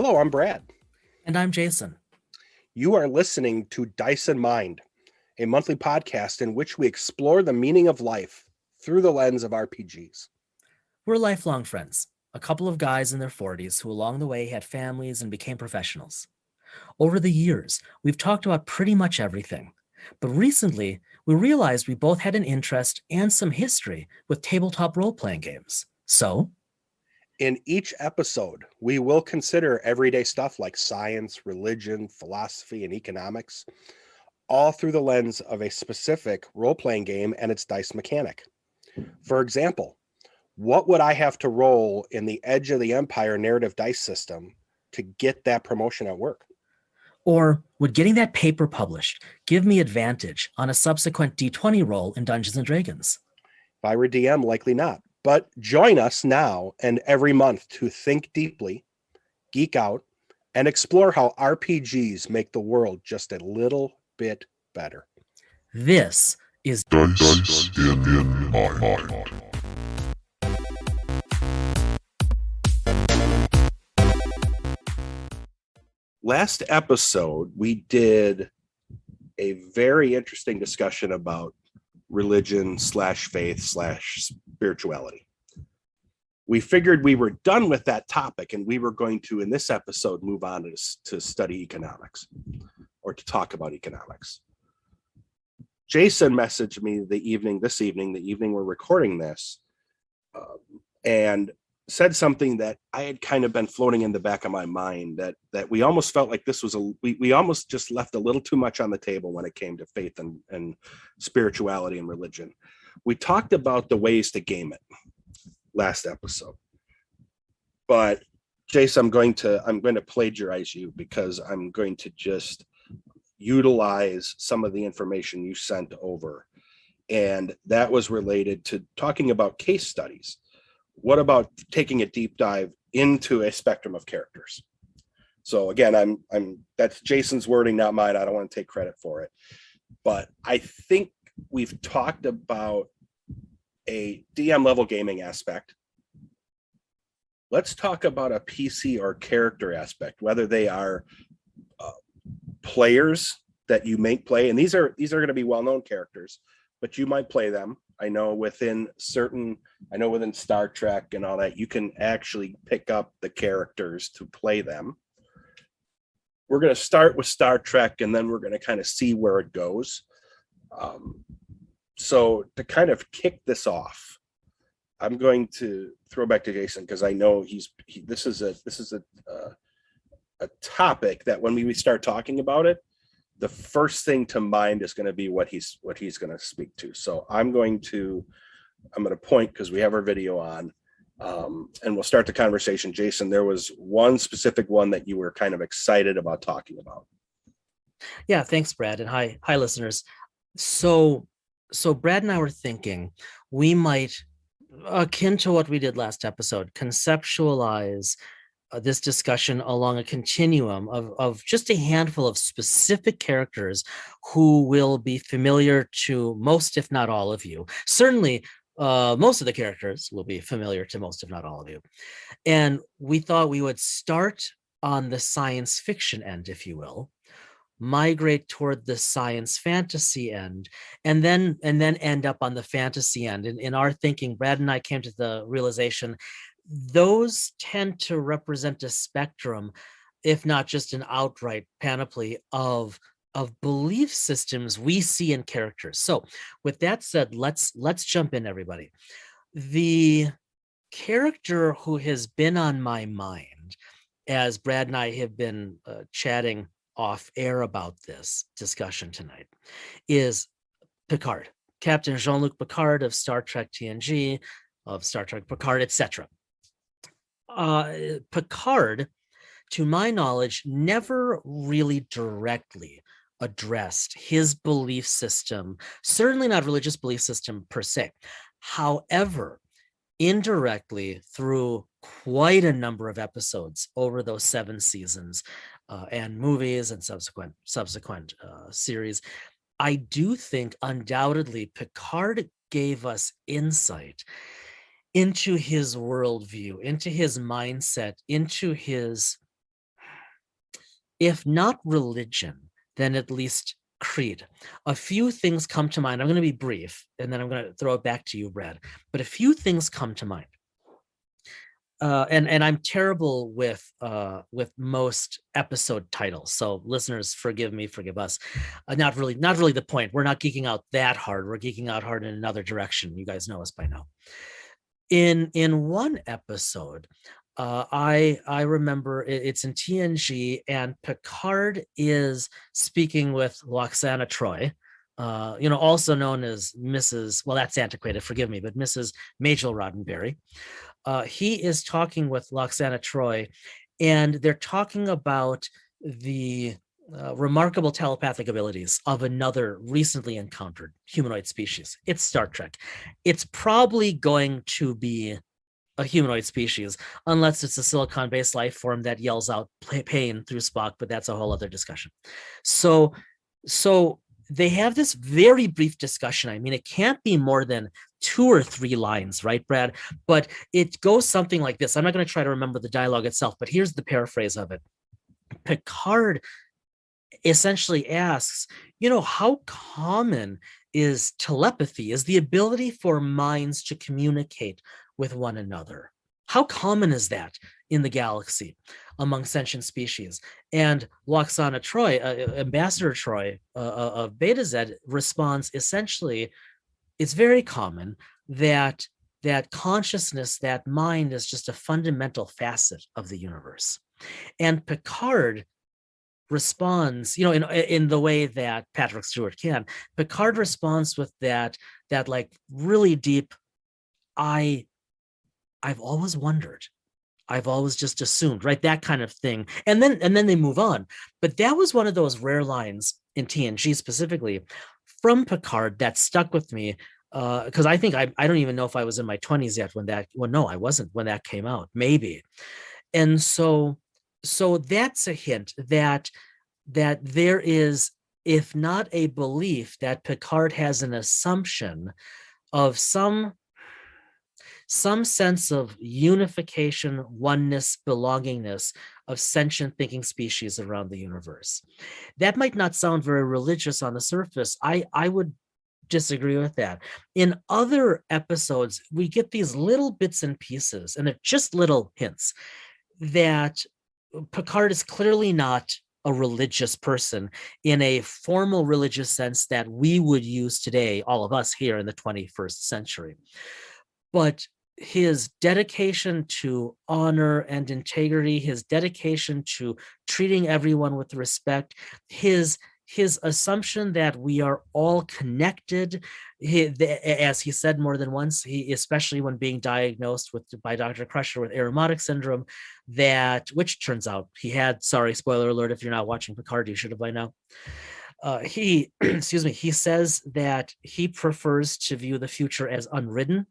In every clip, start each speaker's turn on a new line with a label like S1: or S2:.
S1: Hello, I'm Brad.
S2: And I'm Jason.
S1: You are listening to Dice and Mind, a monthly podcast in which we explore the meaning of life through the lens of RPGs.
S2: We're lifelong friends, a couple of guys in their 40s who along the way had families and became professionals. Over the years, we've talked about pretty much everything. But recently, we realized we both had an interest and some history with tabletop role-playing games. So,
S1: In each episode, we will consider everyday stuff like science, religion, philosophy, and economics, all through the lens of a specific role-playing game and its dice mechanic. For example, what would I have to roll in the Edge of the Empire narrative dice system to get that promotion at work?
S2: or would getting that paper published give me advantage on a subsequent D20 roll in Dungeons & Dragons?
S1: If I were DM, likely not. But join us now and every month to think deeply, geek out, and explore how RPGs make the world just a little bit better.
S2: This is
S3: Dice in Mind.
S1: Last episode, we did a very interesting discussion about religion / faith / spirituality. We figured we were done with that topic and we were going to, in this episode, move on to study economics or to talk about economics. Jason messaged me the evening we're recording this, and said something that I had kind of been floating in the back of my mind, that we almost felt like this was we almost just left a little too much on the table when it came to faith and spirituality and religion. We talked about the ways to game it last episode, but Jason, I'm going to plagiarize you because I'm going to just utilize some of the information you sent over, and that was related to talking about case studies. What about taking a deep dive into a spectrum of characters? So again, I'm that's Jason's wording, not mine. I don't want to take credit for it, but I think we've talked about a DM level gaming aspect. Let's talk about a PC or character aspect, whether they are players that you may play, and these are going to be well-known characters, but you might play them. I know within Star Trek and all that, you can actually pick up the characters to play them. We're going to start with Star Trek, and then we're going to kind of see where it goes. So to kind of kick this off, I'm going to throw back to Jason because I know this is a topic that when we start talking about it, the first thing to mind is going to be what he's going to speak to. So I'm going to point, because we have our video on, and we'll start the conversation. Jason, there was one specific one that you were kind of excited about talking about.
S2: Yeah, thanks, Brad, and hi listeners. So Brad and I were thinking we might, akin to what we did last episode, conceptualize this discussion along a continuum of just a handful of specific characters who will be familiar to most, if not all of you. Certainly, most of the characters will be familiar to most, if not all of you. And we thought we would start on the science fiction end, if you will, migrate toward the science fantasy end, and then end up on the fantasy end. In our thinking, Brad and I came to the realization those tend to represent a spectrum, if not just an outright panoply of belief systems we see in characters. So with that said, let's jump in, everybody. The character who has been on my mind as Brad and I have been chatting off air about this discussion tonight is Picard, Captain Jean-Luc Picard of Star Trek TNG, of Star Trek Picard, etc. Picard, to my knowledge, never really directly addressed his belief system, certainly not religious belief system per se. However, indirectly through quite a number of episodes over those 7 seasons and movies and subsequent series, I do think undoubtedly Picard gave us insight into his worldview, into his mindset, into his if not religion, then at least creed. A few things come to mind. I'm going to be brief, and then I'm going to throw it back to you, Brad. But a few things come to mind. And I'm terrible with most episode titles. So listeners, forgive me, forgive us. Not really the point. We're not geeking out that hard. We're geeking out hard in another direction. You guys know us by now. In one episode, I remember it's in TNG, and Picard is speaking with Loxana Troy, also known as Mrs. Well, that's antiquated, forgive me, but Mrs. Majel Roddenberry. He is talking with Loxana Troy, and they're talking about the remarkable telepathic abilities of another recently encountered humanoid species. It's Star Trek. It's probably going to be a humanoid species, unless it's a silicon-based life form that yells out pain through Spock, but that's a whole other discussion. So they have this very brief discussion. I mean, it can't be more than 2 or 3 lines, right, Brad? But it goes something like this. I'm not going to try to remember the dialogue itself, but here's the paraphrase of it. Picard essentially asks, how common is telepathy, is the ability for minds to communicate with one another? How common is that in the galaxy among sentient species? And Loxana Troy, Ambassador Troy of Beta Z, responds essentially, it's very common that consciousness, that mind, is just a fundamental facet of the universe. And Picard responds, in the way that Patrick Stewart can. Picard responds with that like really deep, I've always wondered. I've always just assumed, right? That kind of thing. And then they move on. But that was one of those rare lines in TNG specifically from Picard that stuck with me. Because I think I don't even know if I was in my 20s yet no, I wasn't when that came out, maybe. And so that's a hint that there is, if not a belief, that Picard has an assumption of some sense of unification, oneness, belongingness of sentient thinking species around the universe. That might not sound very religious on the surface. I would disagree with that. In other episodes, we get these little bits and pieces, and they're just little hints that Picard is clearly not a religious person in a formal religious sense that we would use today, all of us here in the 21st century. But his dedication to honor and integrity, his dedication to treating everyone with respect, his assumption that we are all connected, as he said more than once, especially when being diagnosed by Dr. Crusher with Aromatic syndrome, which turns out he had, sorry, spoiler alert, if you're not watching Picard, you should have by now. He says that he prefers to view the future as unwritten.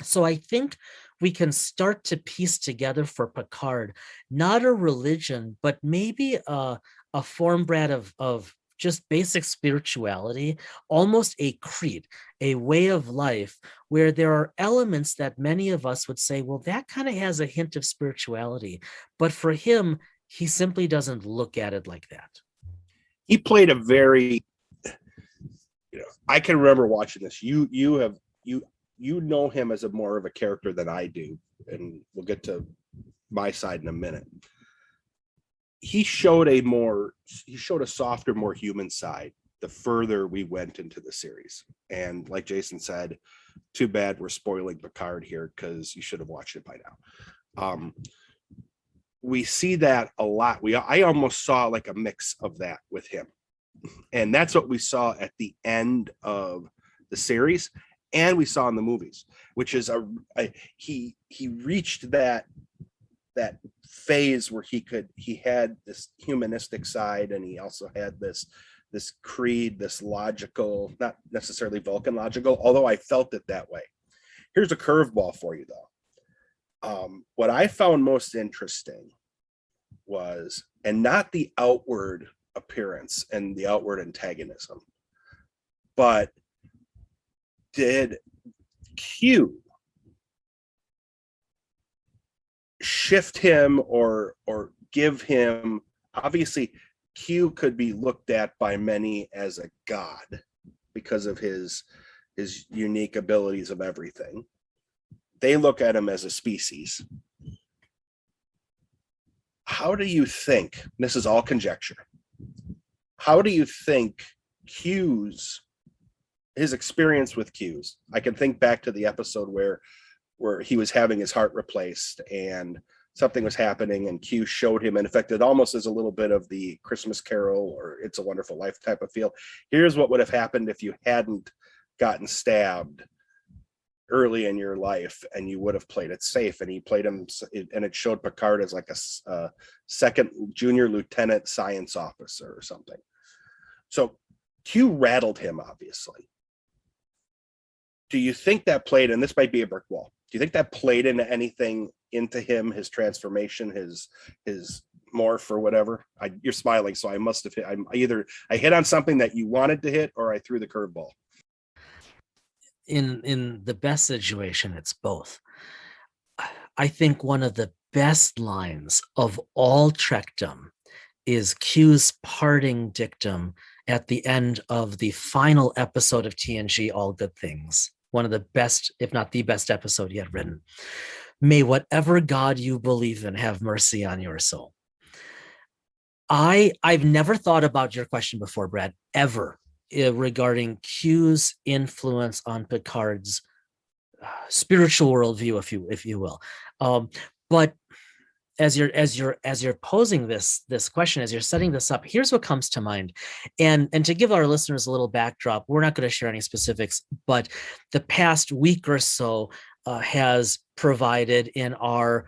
S2: So I think we can start to piece together for Picard, not a religion, but maybe a form, Brad, of just basic spirituality, almost a creed, a way of life where there are elements that many of us would say, well, that kind of has a hint of spirituality. But for him, he simply doesn't look at it like that.
S1: He played a very, I can remember watching this. You know him as more of a character than I do, and we'll get to my side in a minute. He showed a softer, more human side the further we went into the series. And like Jason said, too bad we're spoiling Picard here because you should have watched it by now. We see that a lot. I almost saw like a mix of that with him. And that's what we saw at the end of the series. And we saw in the movies, which is he reached that phase where he had this humanistic side, and he also had this creed, this logical, not necessarily Vulcan logical, although I felt it that way. Here's a curveball for you though. What I found most interesting was, and not the outward appearance and the outward antagonism, but did Q shift him or give him, obviously Q could be looked at by many as a god because of his unique abilities of everything. They look at him as a species. How do you think, this is all conjecture, how do you think his experience with Q's, I can think back to the episode where he was having his heart replaced and something was happening and Q showed him, in fact, it almost is a little bit of the Christmas Carol or It's a Wonderful Life type of feel. Here's what would have happened if you hadn't gotten stabbed early in your life and you would have played it safe. And he played him, and it showed Picard as like a second junior lieutenant science officer or something. So Q rattled him, obviously. Do you think that played, and this might be a brick wall, do you think that played into anything, into him, his transformation, his morph or whatever? You're smiling, so I must have hit. I hit on something that you wanted to hit, or I threw the curveball.
S2: In the best situation, it's both. I think one of the best lines of all Trekdom is Q's parting dictum at the end of the final episode of TNG, All Good Things. One of the best, if not the best episode yet written. May whatever God you believe in have mercy on your soul. I've never thought about your question before, Brad, ever, regarding Q's influence on Picard's spiritual worldview, if you will. But as you're posing this question, as you're setting this up, here's what comes to mind. And to give our listeners a little backdrop, we're not going to share any specifics, but the past week or so has provided in a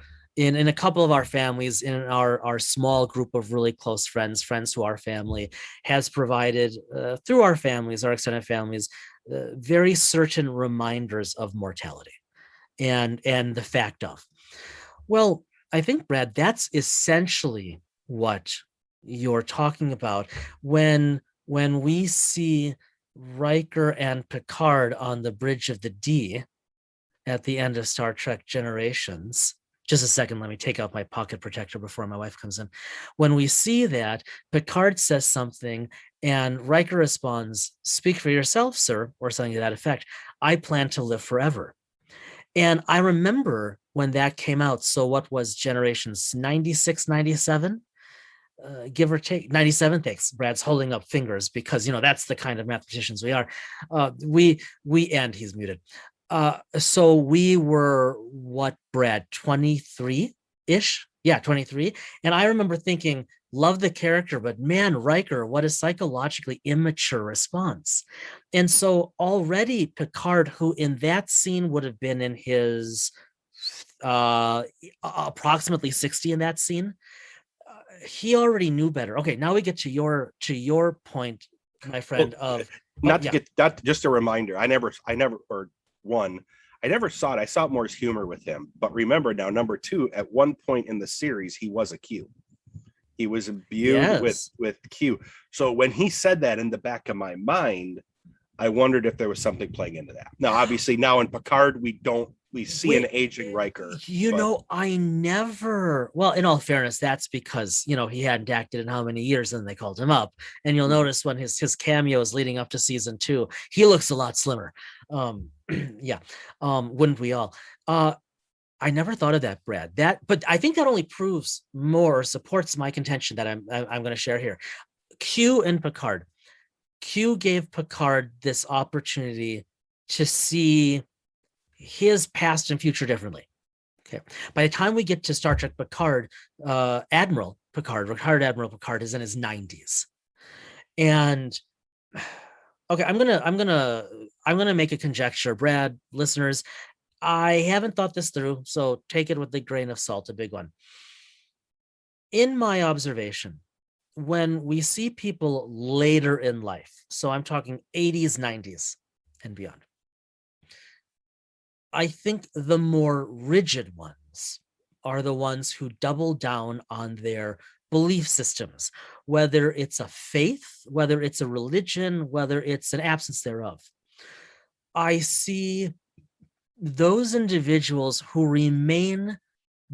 S2: couple of our families, in our small group of really close friends to our family, has provided through our families, our extended families, very certain reminders of mortality and the fact of. Well, I think, Brad, that's essentially what you're talking about when we see Riker and Picard on the bridge of the D at the end of Star Trek Generations. Just a second, let me take out my pocket protector before my wife comes in. When we see that, Picard says something and Riker responds, "Speak for yourself, sir," or something to that effect. "I plan to live forever." And I remember when that came out. So what was Generations 96, 97? Give or take 97. Thanks. Brad's holding up fingers because, that's the kind of mathematicians we are. And he's muted. So we were what, Brad, 23-ish? Yeah, 23. And I remember thinking, love the character, but man, Riker, what a psychologically immature response. And so already Picard, who in that scene would have been in his approximately 60 in that scene, he already knew better. Okay, now we get to your point, my friend.
S1: Just a reminder. I never saw it. I saw it more as humor with him. But remember now, number 2, at one point in the series, he was a Q. He was imbued with Q. So when he said that, in the back of my mind, I wondered if there was something playing into that. Now, obviously, now in Picard, we see an aging Riker.
S2: I never, well, in all fairness, that's because, he hadn't acted in how many years, and they called him up. And you'll notice when his cameos leading up to season 2, he looks a lot slimmer. Wouldn't we all? I never thought of that, Brad. But I think that only proves more or supports my contention that I'm going to share here. Q and Picard. Q gave Picard this opportunity to see his past and future differently. Okay. By the time we get to Star Trek Picard, Admiral Picard is in his 90s. And okay, I'm gonna make a conjecture, Brad, listeners. I haven't thought this through, so take it with a grain of salt, a big one. In my observation, when we see people later in life, so I'm talking 80s, 90s, and beyond, I think the more rigid ones are the ones who double down on their belief systems, whether it's a faith, whether it's a religion, whether it's an absence thereof. I see those individuals who remain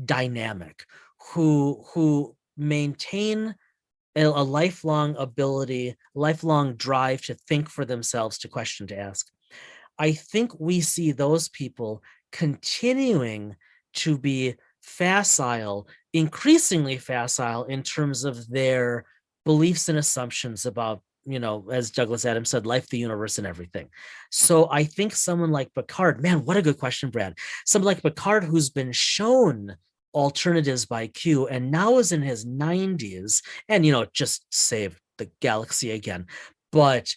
S2: dynamic, who maintain a lifelong ability, lifelong drive to think for themselves, to question, to ask. I think we see those people continuing to be facile, increasingly facile in terms of their beliefs and assumptions about, as Douglas Adams said, life, the universe, and everything. So I think someone like Picard, man, what a good question, Brad. Someone like Picard, who's been shown alternatives by Q and now is in his 90s and, just saved the galaxy again, but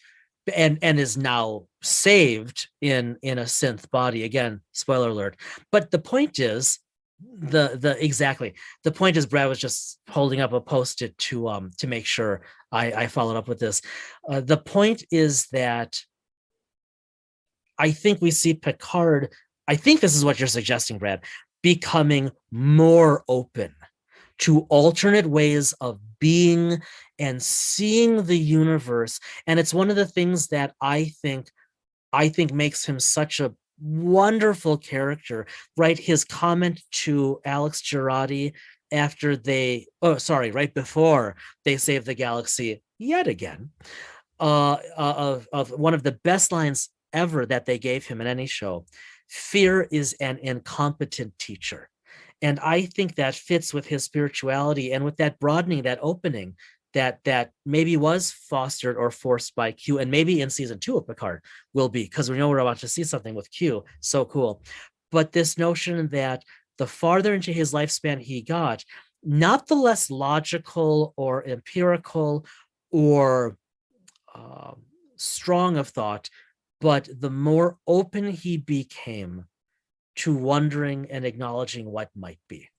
S2: and is now saved in a synth body again, spoiler alert. But the point is, the point is, Brad was just holding up a post-it to make sure I followed up with this. The point is that I think we see Picard, I think this is what you're suggesting, Brad, becoming more open to alternate ways of being and seeing the universe. And it's one of the things that I think makes him such a wonderful character, right? His comment to Alex Girardi after right before they save the galaxy yet again, of one of the best lines ever that they gave him in any show: fear is an incompetent teacher. And I think that fits with his spirituality and with that broadening, that opening that maybe was fostered or forced by Q, and maybe in season 2 of Picard will be, because we know we're about to see something with Q. So cool. But this notion that the farther into his lifespan he got, not the less logical or empirical or strong of thought, but the more open he became to wondering and acknowledging what might be.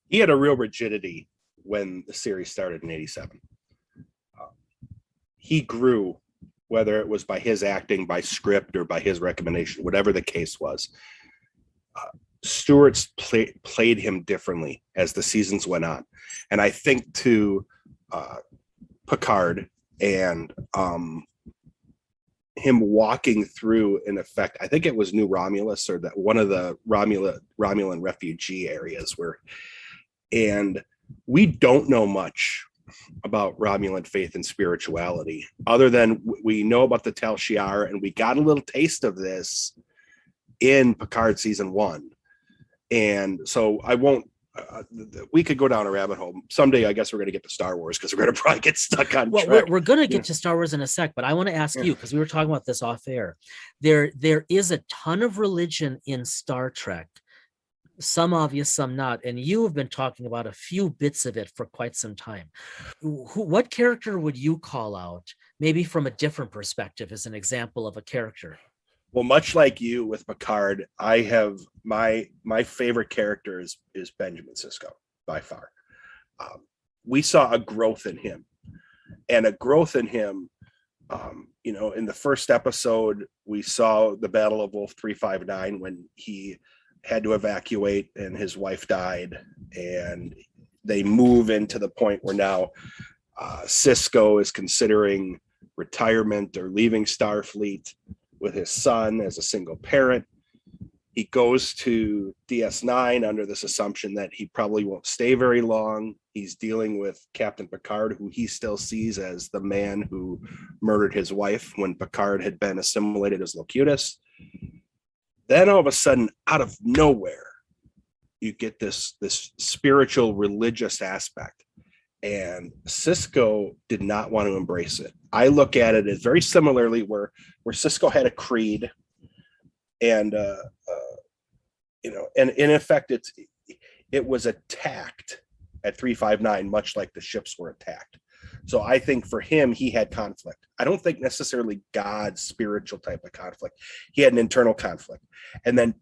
S1: He had a real rigidity when the series started in 87. He grew, whether it was by his acting, by script, or by his recommendation, whatever the case was. Stewart's played him differently as the seasons went on. And I think to Picard and him walking through, in effect, I think it was New Romulus, or that one of the Romulan refugee areas and we don't know much about Romulan faith and spirituality, other than we know about the Tal Shiar, and we got a little taste of this in Picard season 1. And so I won't, we could go down a rabbit hole. Someday, I guess we're going to get to Star Wars, because we're going to probably get stuck on track.
S2: We're going to get to Star Wars in a sec, but I want to ask you, because we were talking about this off air. There is a ton of religion in Star Trek, some obvious, some not, and you have been talking about a few bits of it for quite some time. What character would you call out, maybe from a different perspective, as an example of a character?
S1: Well, much like you with Picard, I have my favorite character is Benjamin Sisko, by far. We saw a growth in him, and a growth in him. In the first episode, we saw the Battle of Wolf 359 when he had to evacuate and his wife died, and they move into the point where now Sisko is considering retirement or leaving Starfleet with his son as a single parent. He goes to DS9 under this assumption that he probably won't stay very long. He's dealing with Captain Picard, who he still sees as the man who murdered his wife when Picard had been assimilated as Locutus. Then all of a sudden, out of nowhere, you get this spiritual, religious aspect. And Sisko did not want to embrace it. I look at it as very similarly where Sisko had a creed, and and in effect, it was attacked at 359, much like the ships were attacked. So I think for him, he had conflict. I don't think necessarily God's spiritual type of conflict. He had an internal conflict. And then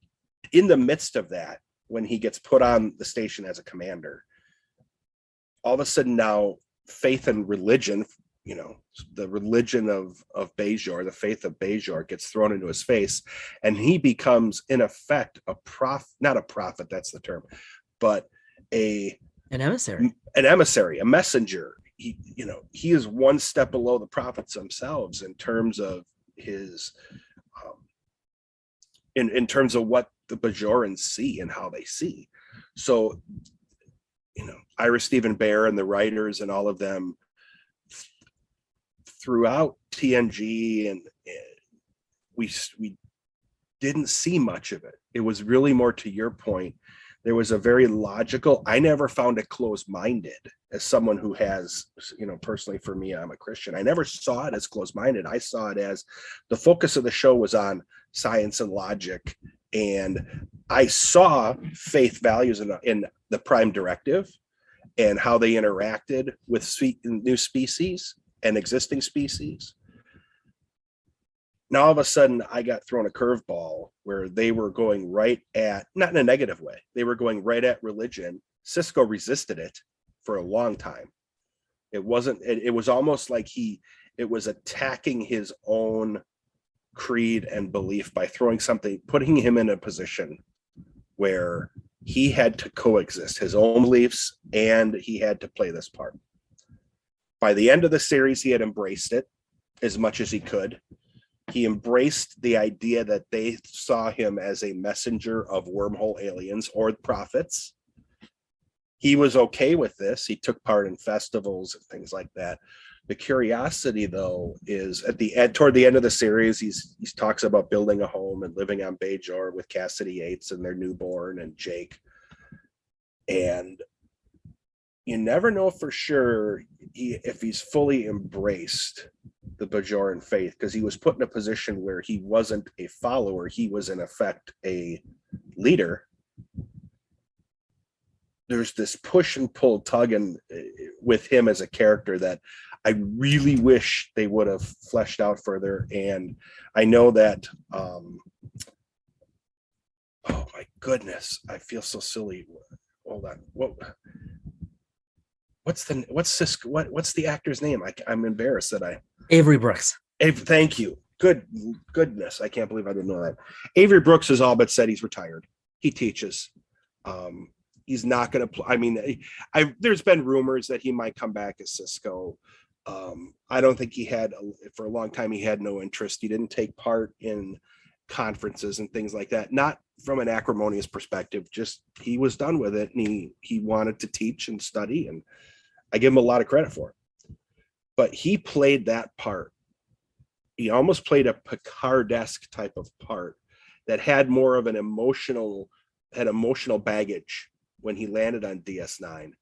S1: in the midst of that, when he gets put on the station as a commander, all of a sudden now faith and religion, the religion of Bajor, the faith of Bajor, gets thrown into his face, and he becomes, in effect, not a prophet, that's the term, but an emissary, a messenger. He is one step below the prophets themselves in terms of his, in terms of what the Bajorans see and how they see. So, Ira Stephen Bear and the writers and all of them throughout TNG, and we didn't see much of it. It was really more to your point. There was a very logical, I never found it closed-minded as someone who has, personally for me, I'm a Christian. I never saw it as closed-minded. I saw it as the focus of the show was on science and logic. And I saw faith values in the Prime Directive and how they interacted with new species and existing species. Now all of a sudden I got thrown a curveball where they were going right at, not in a negative way, they were going right at religion. Sisko resisted it for a long time. It was almost like it was attacking his own creed and belief by putting him in a position where he had to coexist his own beliefs and he had to play this part. By the end of the series, he had embraced it as much as he could. He embraced the idea that they saw him as a messenger of wormhole aliens or prophets. He was okay with this. He took part in festivals and things like that. The curiosity, though, is toward the end of the series, he talks about building a home and living on Bajor with Cassidy Yates and their newborn and Jake. And you never know for sure if he's fully embraced the Bajoran faith, because he was put in a position where he wasn't a follower. He was, in effect, a leader. There's this push and pull tugging with him as a character that I really wish they would have fleshed out further. And I know that, oh my goodness, I feel so silly. Hold on. What's the actor's name? I'm embarrassed that
S2: Avery Brooks.
S1: Thank you. Goodness. I can't believe I didn't know that. Avery Brooks has all but said he's retired. He teaches. He's not going to play. I mean, there's been rumors that he might come back as Sisko. I don't think for a long time, he had no interest. He didn't take part in conferences and things like that. Not from an acrimonious perspective, just he was done with it, and he wanted to teach and study, and I give him a lot of credit for it. But he played that part. He almost played a Picard-esque type of part that had more of an emotional baggage when he landed on DS9.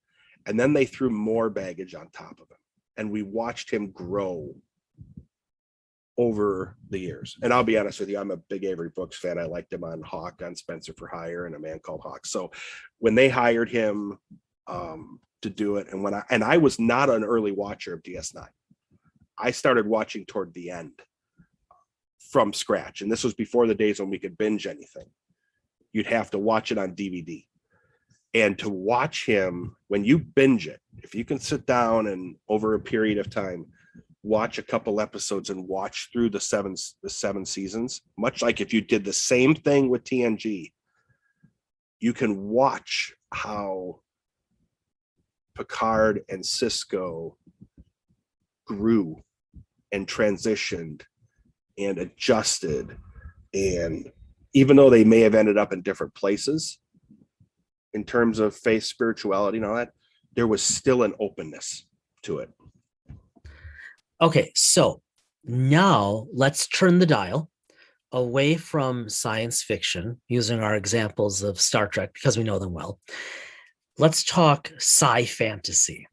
S1: And then they threw more baggage on top of him. And we watched him grow over the years. And I'll be honest with you, I'm a big Avery Brooks fan. I liked him on Hawk, on Spencer for Hire, and A Man Called Hawk. So when they hired him to do it, and I was not an early watcher of DS9. I started watching toward the end from scratch. And this was before the days when we could binge anything. You'd have to watch it on DVD. And to watch him, when you binge it, if you can sit down and over a period of time, watch a couple episodes and watch through the seven seasons, much like if you did the same thing with TNG, you can watch how Picard and Sisko grew and transitioned and adjusted. And even though they may have ended up in different places in terms of faith, spirituality, and all that, there was still an openness to it.
S2: Okay, so now let's turn the dial away from science fiction, using our examples of Star Trek because we know them well. Let's talk sci-fantasy.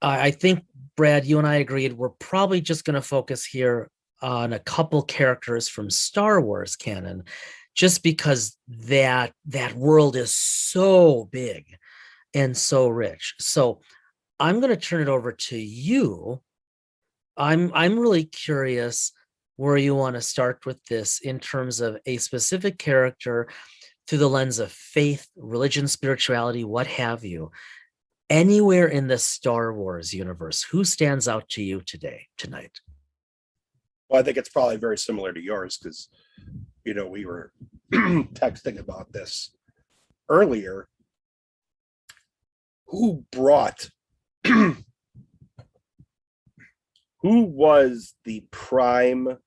S2: I think, Brad, you and I agreed we're probably just going to focus here on a couple characters from Star Wars canon, just because that world is so big and so rich. So I'm going to turn it over to you. I'm really curious where you want to start with this in terms of a specific character through the lens of faith, religion, spirituality, what have you. Anywhere in the Star Wars universe, who stands out to you tonight?
S1: Well, I think it's probably very similar to yours because, we were texting about this earlier. Who was the prime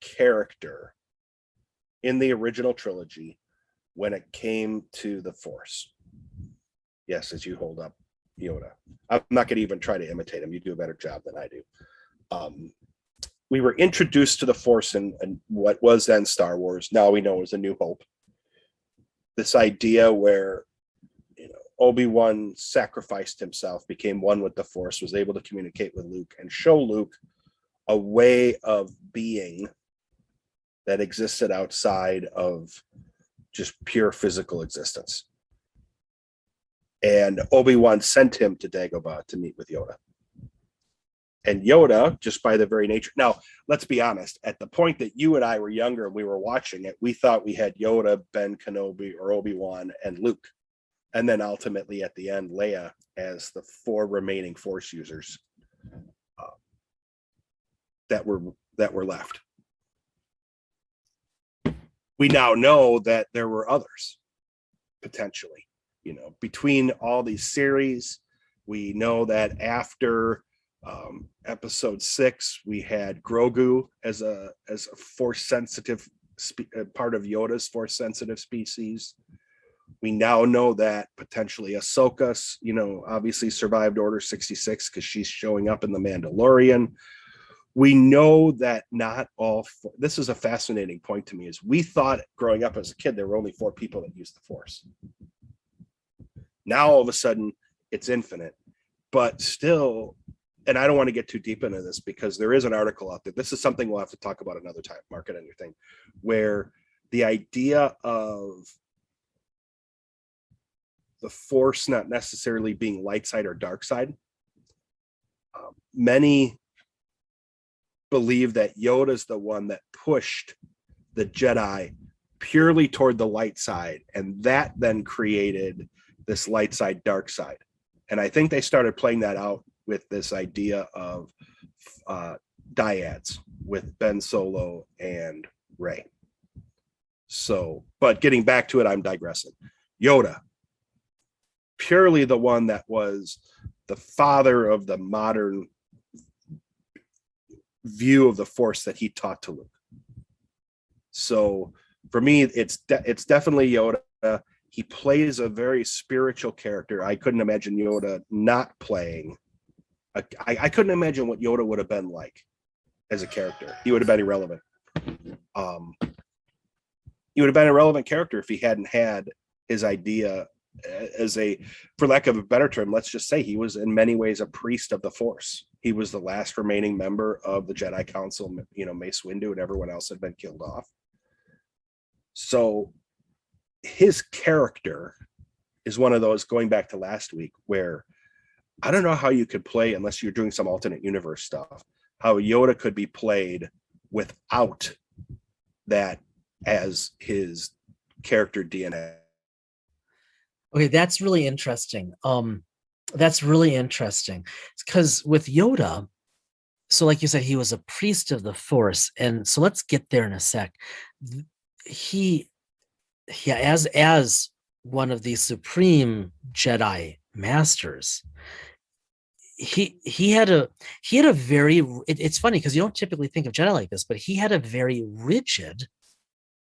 S1: character in the original trilogy when it came to the Force? Yes, as you hold up Yoda. I'm not going to even try to imitate him. You do a better job than I do. We were introduced to the Force in what was then Star Wars. Now we know as A New Hope. This idea where, you know, Obi-Wan sacrificed himself, became one with the Force, was able to communicate with Luke and show Luke a way of being that existed outside of just pure physical existence. And Obi-Wan sent him to Dagobah to meet with Yoda. And Yoda, just by the very nature. Now, let's be honest. At the point that you and I were younger and we were watching it, we thought we had Yoda, Ben Kenobi, or Obi-Wan, and Luke. And then ultimately at the end, Leia as the 4 remaining Force users that were left. We now know that there were others, potentially. You know, between all these series, we know that after episode 6, we had Grogu as a Force sensitive part of Yoda's Force sensitive species. We now know that potentially Ahsoka, you know, obviously survived Order 66 because she's showing up in The Mandalorian. We know that not all, this is a fascinating point to me, is we thought growing up as a kid, there were only 4 people that used the Force. Now, all of a sudden, it's infinite, but still, and I don't want to get too deep into this because there is an article out there. This is something we'll have to talk about another time, mark it on your thing, where the idea of the Force not necessarily being light side or dark side, many believe that Yoda's the one that pushed the Jedi purely toward the light side, and that then created this light side, dark side. And I think they started playing that out with this idea of dyads with Ben Solo and Rey. So, but getting back to it, I'm digressing. Yoda, purely the one that was the father of the modern view of the Force that he taught to Luke. So for me, it's definitely Yoda. He plays a very spiritual character. I couldn't imagine Yoda not playing. I couldn't imagine what Yoda would have been like as a character. He would have been irrelevant. He would have been a relevant character if he hadn't had his idea as a, for lack of a better term, let's just say he was in many ways a priest of the Force. He was the last remaining member of the Jedi Council. You know, Mace Windu and everyone else had been killed off. So his character is one of those, going back to last week, where I don't know how you could play, unless you're doing some alternate universe stuff, how Yoda could be played without that as his character DNA.
S2: Okay, that's really interesting. That's really interesting because with Yoda, so like you said, he was a priest of the Force, and so let's get there in a sec. As one of the supreme Jedi masters, he had a very, it's funny because you don't typically think of Jedi like this, but he had a very rigid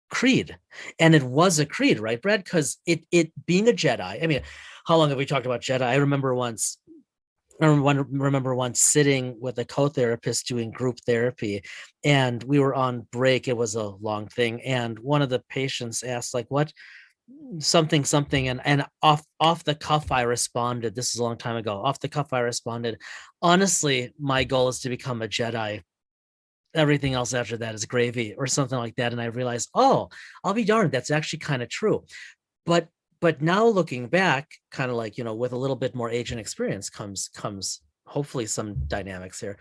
S2: creed, and it was a creed, right, Brad? Because it being a Jedi, I mean, how long have we talked about Jedi? I remember once sitting with a co-therapist doing group therapy, and we were on break. It was a long thing, and one of the patients asked, like, what something, and off the cuff I responded, this is a long time ago, off the cuff I responded, honestly, my goal is to become a Jedi. Everything else after that is gravy, or something like that. And I realized, oh, I'll be darned, that's actually kind of true. But now looking back, kind of like, you know, with a little bit more age and experience comes hopefully some dynamics here,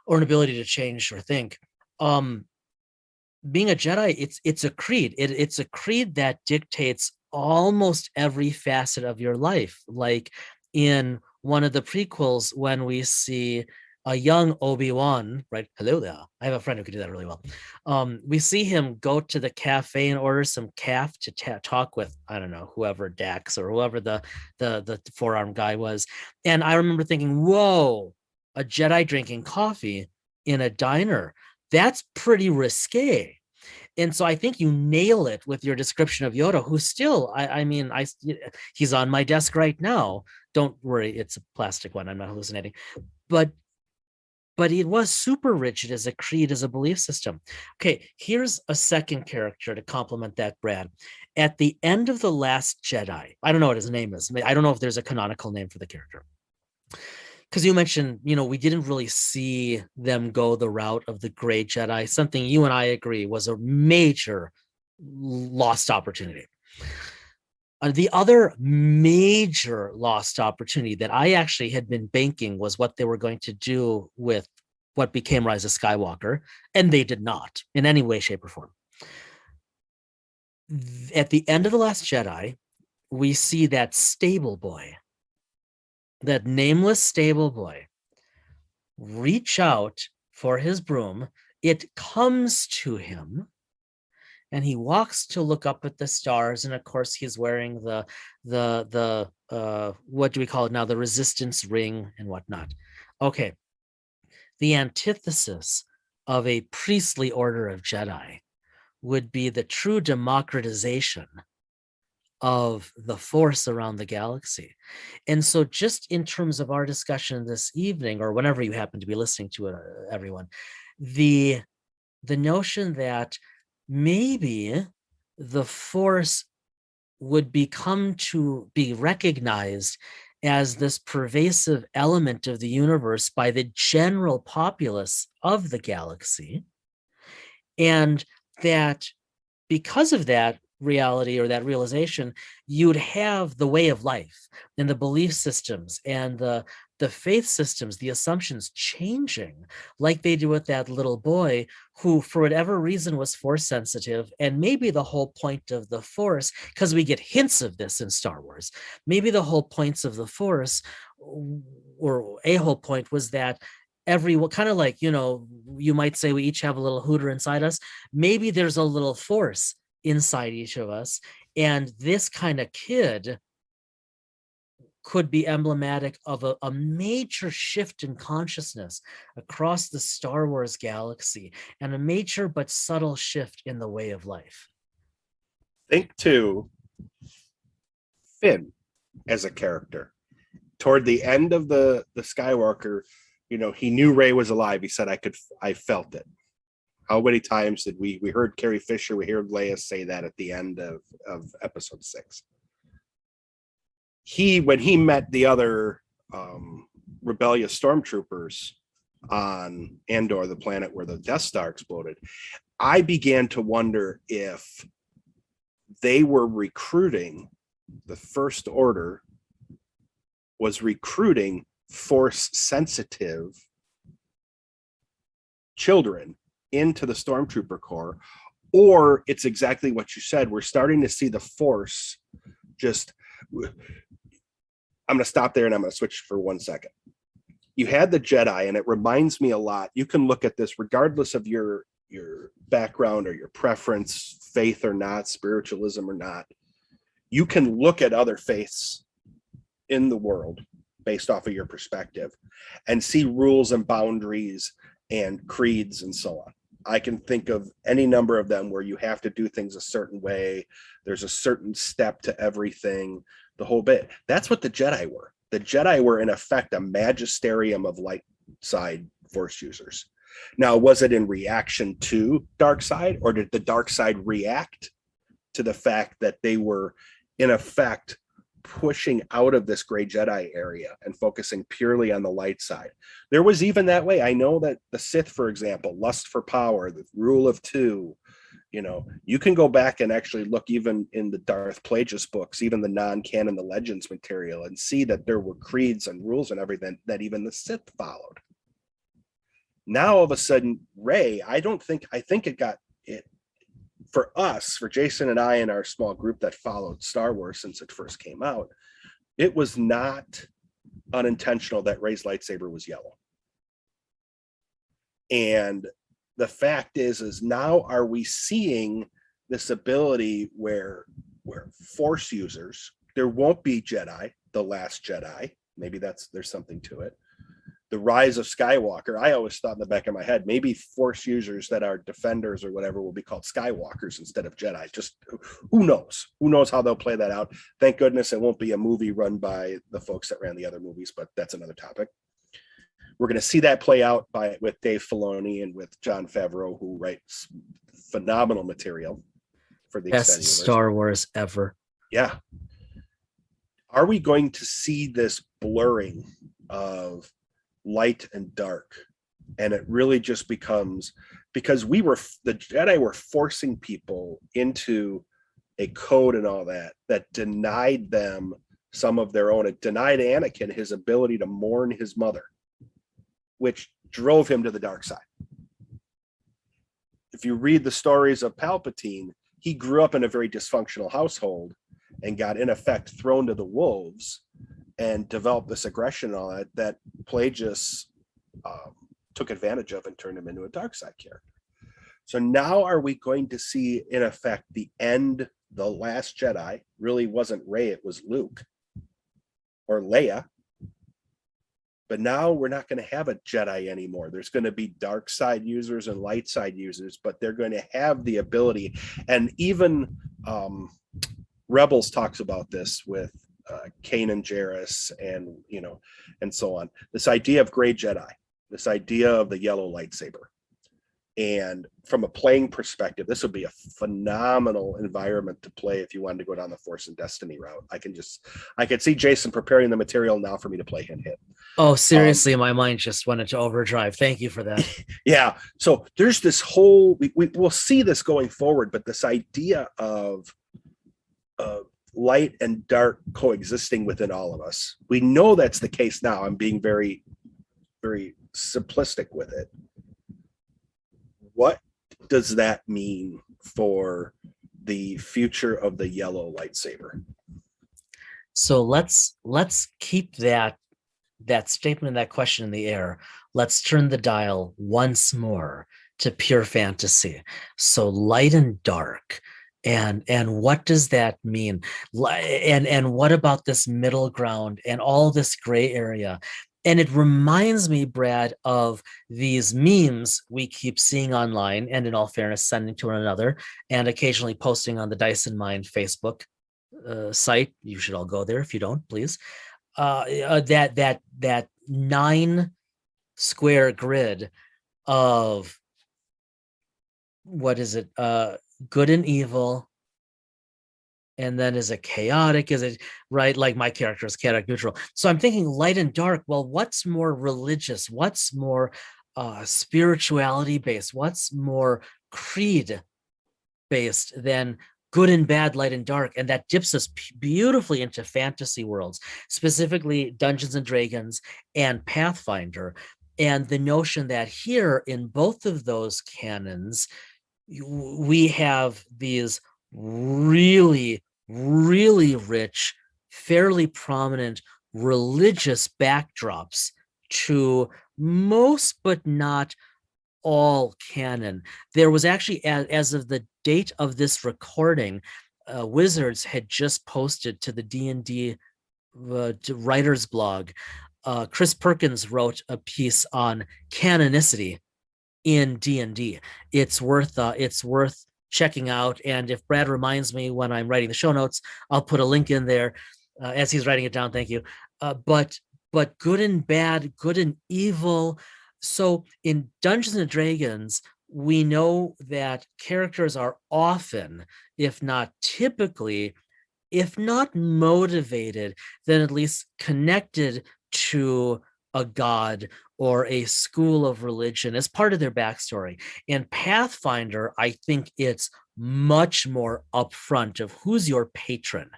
S2: or an ability to change or think. Being a Jedi, it's a creed. It's a creed that dictates almost every facet of your life. Like in one of the prequels, when we see a young Obi-Wan, right? Hello there. I have a friend who could do that really well. We see him go to the cafe and order some calf to talk with, I don't know, whoever, Dax or whoever the four-armed guy was. And I remember thinking, whoa, a Jedi drinking coffee in a diner. That's pretty risque. And so I think you nail it with your description of Yoda, who still, I mean, he's on my desk right now. Don't worry, it's a plastic one. I'm not hallucinating. But it was super rigid as a creed, as a belief system. Okay, here's a second character to complement that, Brad. At the end of The Last Jedi, I don't know what his name is. I don't know if there's a canonical name for the character. Because you mentioned, we didn't really see them go the route of the Gray Jedi, something you and I agree was a major lost opportunity. The other major lost opportunity that I actually had been banking was what they were going to do with what became Rise of Skywalker, and they did not in any way, shape, or form. At the end of The Last Jedi, we see that stable boy, that nameless stable boy, reach out for his broom. It comes to him, and he walks to look up at the stars, and of course he's wearing the what do we call it now, the resistance ring and whatnot. Okay, the antithesis of a priestly order of Jedi would be the true democratization of the Force around the galaxy. And so just in terms of our discussion this evening, or whenever you happen to be listening to it, everyone, the notion that maybe the Force would become to be recognized as this pervasive element of the universe by the general populace of the galaxy. And that because of that reality, or that realization, you'd have the way of life and the belief systems and the faith systems, the assumptions changing, like they do with that little boy who, for whatever reason, was Force sensitive. And maybe the whole point of the Force, because we get hints of this in Star Wars, maybe the whole points of the Force, or a whole point, was that everyone, kind of like, you might say we each have a little hooter inside us. Maybe there's a little Force inside each of us, and this kind of kid could be emblematic of a major shift in consciousness across the Star Wars galaxy, and a major but subtle shift in the way of life.
S1: Think to Finn as a character. Toward the end of the Skywalker, he knew Rey was alive. He said, I felt it. How many times did we heard Carrie Fisher, we heard Leia say that at the end of episode 6. When he met the other rebellious stormtroopers on Andor, the planet where the Death Star exploded, I began to wonder if they were recruiting, the First Order was recruiting Force sensitive children into the Stormtrooper Corps, or it's exactly what you said. We're starting to see the Force just. I'm going to stop there and I'm going to switch for 1 second. You had the Jedi, and it reminds me a lot. You can look at this regardless of your background or your preference, faith or not, spiritualism or not. You can look at other faiths in the world based off of your perspective and see rules and boundaries and creeds and so on. I can think of any number of them where you have to do things a certain way. There's a certain step to everything, the whole bit. That's what the Jedi were. The Jedi were, in effect, a magisterium of light side Force users. Now, was it in reaction to dark side, or did the dark side react to the fact that they were, in effect, pushing out of this gray Jedi area and focusing purely on the light side? There was even that way. I know that the Sith, for example, lust for power, the rule of two, you can go back and actually look even in the Darth Plagueis books, even the non-canon, the Legends material, and see that there were creeds and rules and everything that even the Sith followed. Now, all of a sudden, Rey, I think it got it for us, for Jason and I and our small group that followed Star Wars since it first came out. It was not unintentional that Rey's lightsaber was yellow. And the fact is now are we seeing this ability where Force users, there won't be Jedi, the last Jedi, maybe there's something to it, the rise of Skywalker, I always thought in the back of my head, maybe Force users that are defenders or whatever will be called Skywalkers instead of Jedi. Just who knows? Who knows how they'll play that out? Thank goodness it won't be a movie run by the folks that ran the other movies, but that's another topic. We're going to see that play out with Dave Filoni and with Jon Favreau, who writes phenomenal material for the
S2: Best
S1: extended universe.
S2: Star Wars ever.
S1: Yeah. Are we going to see this blurring of light and dark? And it really just becomes, because the Jedi were forcing people into a code and all that denied them some of their own. It denied Anakin his ability to mourn his mother, which drove him to the dark side. If you read the stories of Palpatine, he grew up in a very dysfunctional household and got, in effect, thrown to the wolves and developed this aggression and all that Plagueis took advantage of and turned him into a dark side character. So now are we going to see, in effect, the end, the last Jedi really wasn't Rey, it was Luke or Leia. But now we're not going to have a Jedi anymore. There's going to be dark side users and light side users, but they're going to have the ability. And even Rebels talks about this with Kanan Jarrus and so on. This idea of gray Jedi, this idea of the yellow lightsaber. And from a playing perspective, this would be a phenomenal environment to play if you wanted to go down the Force and Destiny route. I could see Jason preparing the material now for me to play hint hit.
S2: Oh, seriously, my mind just went into overdrive. Thank you for that.
S1: Yeah. So there's this whole, we'll see this going forward, but this idea of light and dark coexisting within all of us. We know that's the case now. I'm being very, very simplistic with it. What does that mean for the future of the yellow lightsaber?
S2: So let's keep that statement and that question in the air. Let's turn the dial once more to pure fantasy. So light and dark. And what does that mean? And what about this middle ground and all this gray area? And it reminds me, Brad, of these memes we keep seeing online, and in all fairness, sending to one another, and occasionally posting on the Dyson Mind Facebook site. You should all go there if you don't, please. That 9 square grid of, what is it? Good and evil. And then is it chaotic? Is it right? Like my character is chaotic neutral. So I'm thinking light and dark. Well, what's more religious? What's more spirituality based? What's more creed based than good and bad, light and dark? And that dips us beautifully into fantasy worlds, specifically Dungeons and Dragons and Pathfinder. And the notion that here in both of those canons, we have these really, really rich, fairly prominent religious backdrops to most, but not all canon. There was actually, as of the date of this recording, Wizards had just posted to the D&D writers blog. Chris Perkins wrote a piece on canonicity in D&D. It's worth checking out. And if Brad reminds me when I'm writing the show notes, I'll put a link in there as he's writing it down. Thank you. But good and bad, good and evil. So in Dungeons and Dragons, we know that characters are often, if not typically, if not motivated, then at least connected to a god or a school of religion as part of their backstory. In Pathfinder, I think it's much more upfront of who's your patron,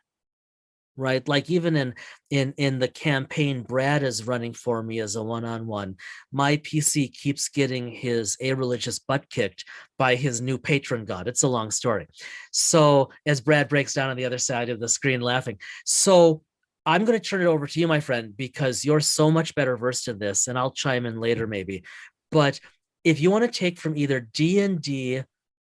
S2: right? Like even in the campaign Brad is running for me as a one-on-one, my PC keeps getting his a-religious butt kicked by his new patron god. It's a long story. So as Brad breaks down on the other side of the screen laughing. So I'm going to turn it over to you, my friend, because you're so much better versed in this, and I'll chime in later maybe. But if you want to take from either D&D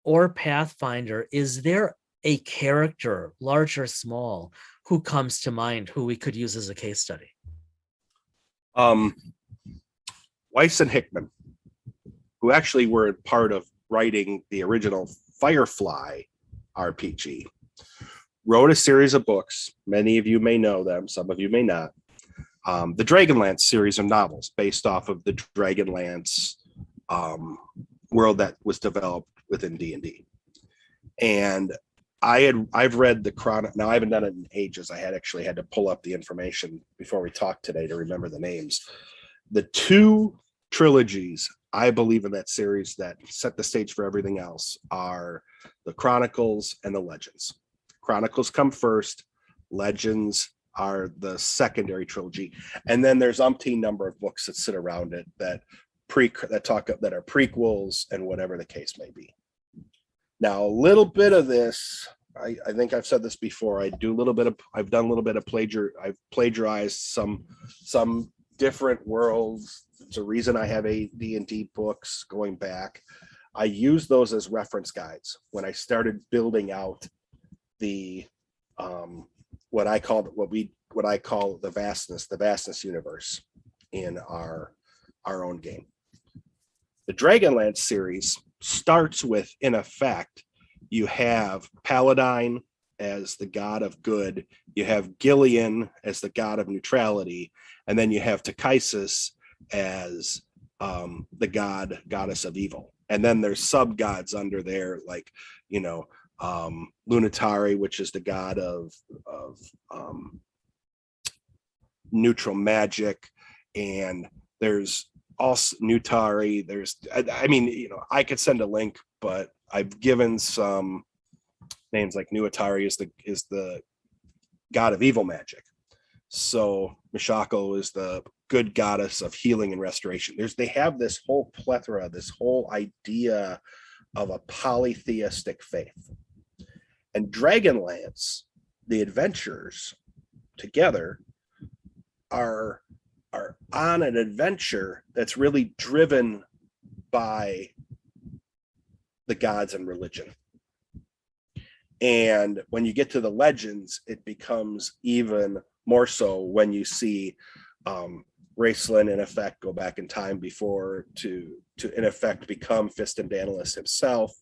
S2: or Pathfinder, is there a character, large or small, who comes to mind who we could use as a case study?
S1: Weiss and Hickman, who actually were part of writing the original Firefly RPG, wrote a series of books. Many of you may know them, some of you may not. The Dragonlance series of novels based off of the Dragonlance world that was developed within D&D. And I've read the Chronic. Now I haven't done it in ages. I had to pull up the information before we talked today to remember the names. The two trilogies I believe in that series that set the stage for everything else are the Chronicles and the Legends. Chronicles come first. Legends are the secondary trilogy, and then there's umpteen number of books that sit around it that are prequels and whatever the case may be. Now, a little bit of this, I think I've said this before. I've done a little bit of I've plagiarized some different worlds. It's a reason I have D&D books going back. I use those as reference guides when I started building out the what I call the vastness universe in our own game. The Dragonlance series starts with, in effect, you have Paladine as the god of good, you have Gillian as the god of neutrality, and then you have Takaisis as the goddess of evil. And then there's sub gods under there, like, Lunatari, which is the god of neutral magic, and there's also Nutari. I could send a link, but I've given some names like Nuatari is the god of evil magic. So Mishako is the good goddess of healing and restoration. They have this whole plethora, this whole idea of a polytheistic faith. And Dragonlance, the adventurers together are on an adventure that's really driven by the gods and religion. And when you get to the legends, it becomes even more so when you see Raceland in effect go back in time before to in effect become Fiston Daedalus himself,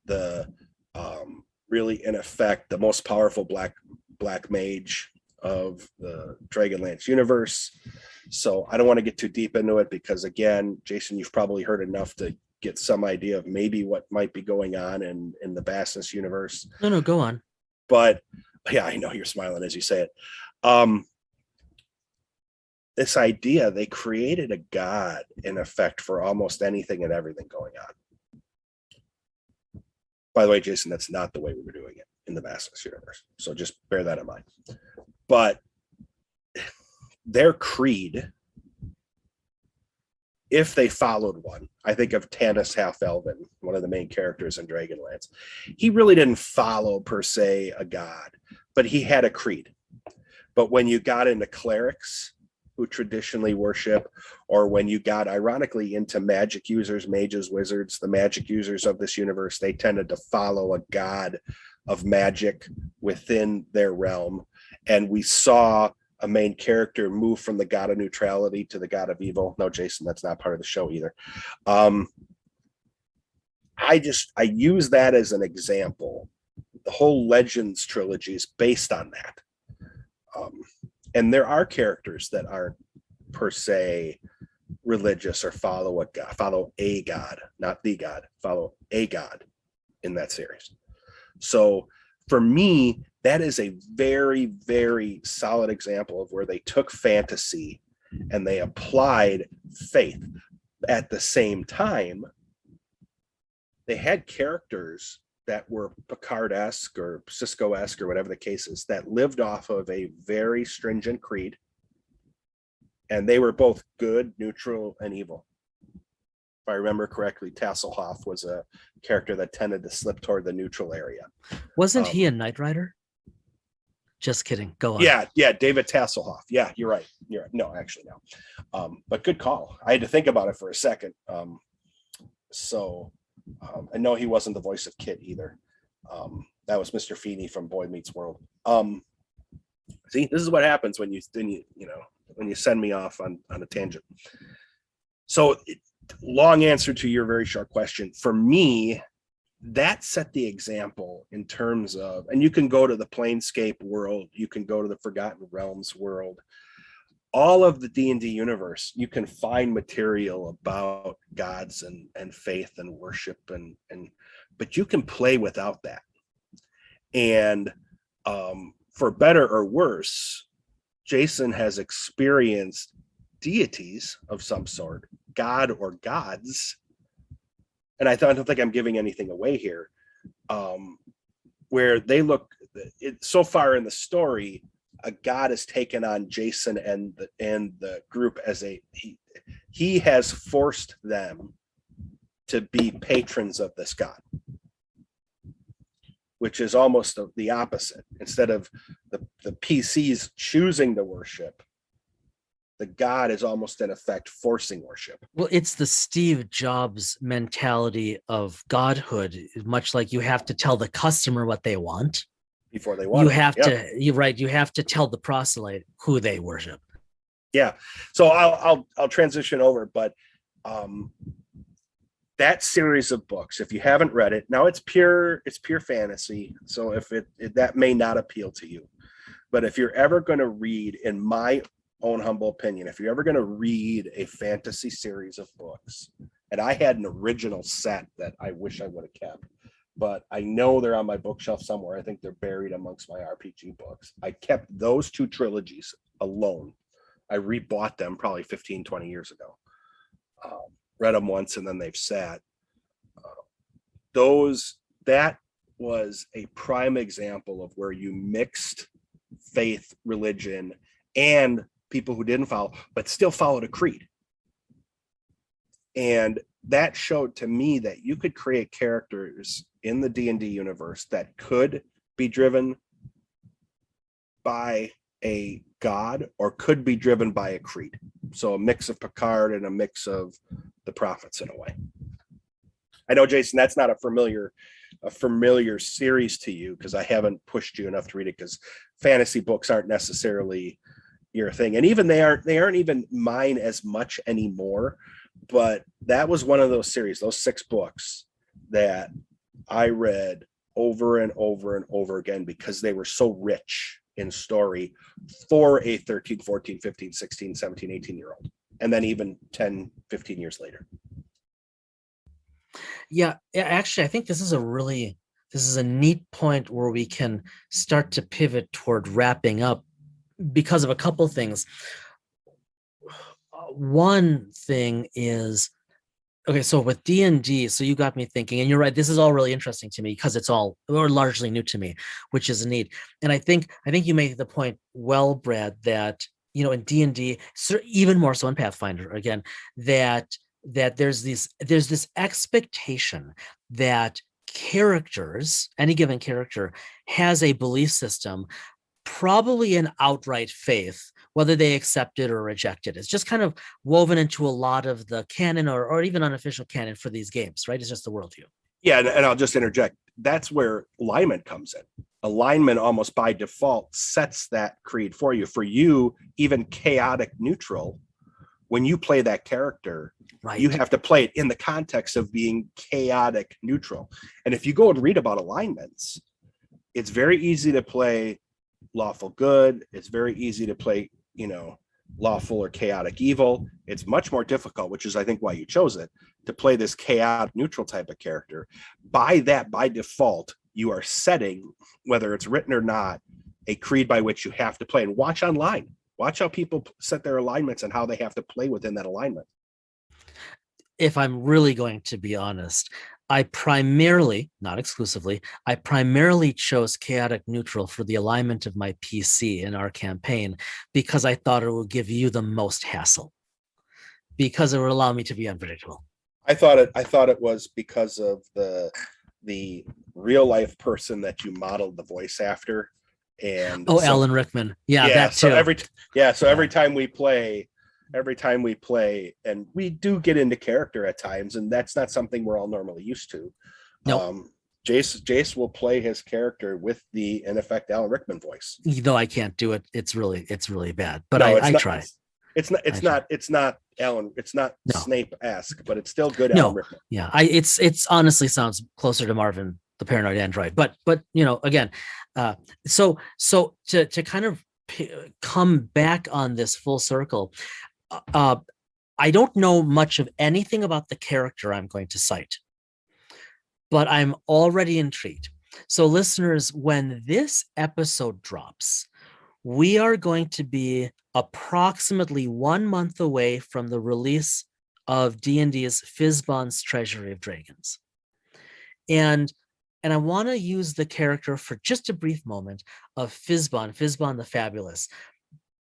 S1: the really in effect the most powerful black mage of the Dragonlance universe. So I don't want to get too deep into it because, again, Jason, you've probably heard enough to get some idea of maybe what might be going on in the vastness universe.
S2: No, go on.
S1: But yeah, I know you're smiling as you say it. This idea, they created a god in effect for almost anything and everything going on. By the way, Jason, that's not the way we were doing it in the vastness universe. So just bear that in mind. But their creed, if they followed one, I think of Tanis Half-Elven, one of the main characters in Dragonlance. He really didn't follow per se a god, but he had a creed. But when you got into clerics who traditionally worship, or when you got ironically into magic users, mages, wizards, the magic users of this universe, they tended to follow a god of magic within their realm. And we saw a main character move from the god of neutrality to the god of evil. No, Jason, that's not part of the show either. I use that as an example. The whole Legends trilogy is based on that. And there are characters that aren't per se religious or follow a god, not the god, follow a god in that series. So for me, that is a very, very solid example of where they took fantasy and they applied faith. At the same time, they had characters that were Picard-esque or Cisco-esque or whatever the case is, that lived off of a very stringent creed. And they were both good, neutral, and evil. If I remember correctly, Tasselhoff was a character that tended to slip toward the neutral area.
S2: Wasn't he a Knight Rider? Just kidding. Go on.
S1: Yeah, David Tasselhoff. Yeah, you're right. No, actually, no. But good call. I had to think about it for a second. I know he wasn't the voice of Kit either. That was Mr. Feeney from Boy Meets World. See, this is what happens when you send me off on a tangent. So long answer to your very short question. For me, that set the example in terms of, and you can go to the Planescape world, you can go to the Forgotten Realms world, all of the D&D universe, you can find material about gods and faith and worship and but you can play without that. And for better or worse, Jason has experienced deities of some sort, god or gods, and I don't think I'm giving anything away here, where they look so far in the story, a god has taken on Jason and the group as he has forced them to be patrons of this god, which is almost the opposite. Instead of the PCs choosing to worship, the god is almost in effect forcing worship.
S2: Well, it's the Steve Jobs mentality of godhood, much like you have to tell the customer what they want
S1: before they want.
S2: You have to, you're right. You have to tell the proselyte who they worship.
S1: Yeah. So I'll transition over, but that series of books, if you haven't read it, now it's pure fantasy. So if that may not appeal to you, but if you're ever going to read, in my own humble opinion, if you're ever going to read a fantasy series of books, and I had an original set that I wish I would have kept, but I know they're on my bookshelf somewhere. I think they're buried amongst my RPG books. I kept those two trilogies alone. I rebought them probably 15, 20 years ago. Read them once and then they've sat. That was a prime example of where you mixed faith, religion, and people who didn't follow, but still followed a creed. And that showed to me that you could create characters in the D&D universe that could be driven by a god or could be driven by a creed. So a mix of Picard and a mix of the prophets in a way. I know, Jason, that's not a familiar series to you because I haven't pushed you enough to read it, because fantasy books aren't necessarily your thing. And even they aren't even mine as much anymore. But that was one of those series, those 6 books that I read over and over and over again because they were so rich in story for a 13, 14, 15, 16, 17, 18-year-old. And then even 10, 15 years later.
S2: Yeah, actually, I think this is a neat point where we can start to pivot toward wrapping up because of a couple things. One thing is, okay, so with D&D, so you got me thinking, and you're right, this is all really interesting to me because it's all or largely new to me, which is neat. And I think you made the point well, Brad, that in D&D, even more so in Pathfinder, again, that there's this expectation that any given character has a belief system, probably an outright faith, whether they accept it or reject it. It's just kind of woven into a lot of the canon or even unofficial canon for these games, right? It's just the worldview.
S1: Yeah, and I'll just interject. That's where alignment comes in. Alignment almost by default sets that creed for you. For you, even chaotic neutral, when you play that character, right, you have to play it in the context of being chaotic neutral. And if you go and read about alignments, it's very easy to play lawful good. It's very easy to play, lawful or chaotic evil. It's much more difficult, which is, I think, why you chose it, to play this chaotic neutral type of character. By default, you are setting, whether it's written or not, a creed by which you have to play. And watch online. Watch how people set their alignments and how they have to play within that alignment.
S2: If I'm really going to be honest, I primarily, not exclusively, chose chaotic neutral for the alignment of my PC in our campaign because I thought it would give you the most hassle, because it would allow me to be unpredictable.
S1: I thought it was because of the real life person that you modeled the voice after. And
S2: Alan Rickman. Yeah, that too.
S1: Every time we play, and we do get into character at times, and that's not something we're all normally used to.
S2: No.
S1: Jace will play his character with in effect, Alan Rickman voice.
S2: Though I can't do it. It's really bad, but I try.
S1: It's not Alan. It's not
S2: No.
S1: Snape-esque, but it's still good
S2: No.
S1: Alan Rickman.
S2: Yeah, it's honestly sounds closer to Marvin the Paranoid Android, but again, so to kind of come back on this full circle, I don't know much of anything about the character I'm going to cite, but I'm already intrigued. So listeners, when this episode drops, we are going to be approximately 1 month away from the release of D&D's Fizban's Treasury of Dragons. And I want to use the character for just a brief moment of Fizban the Fabulous,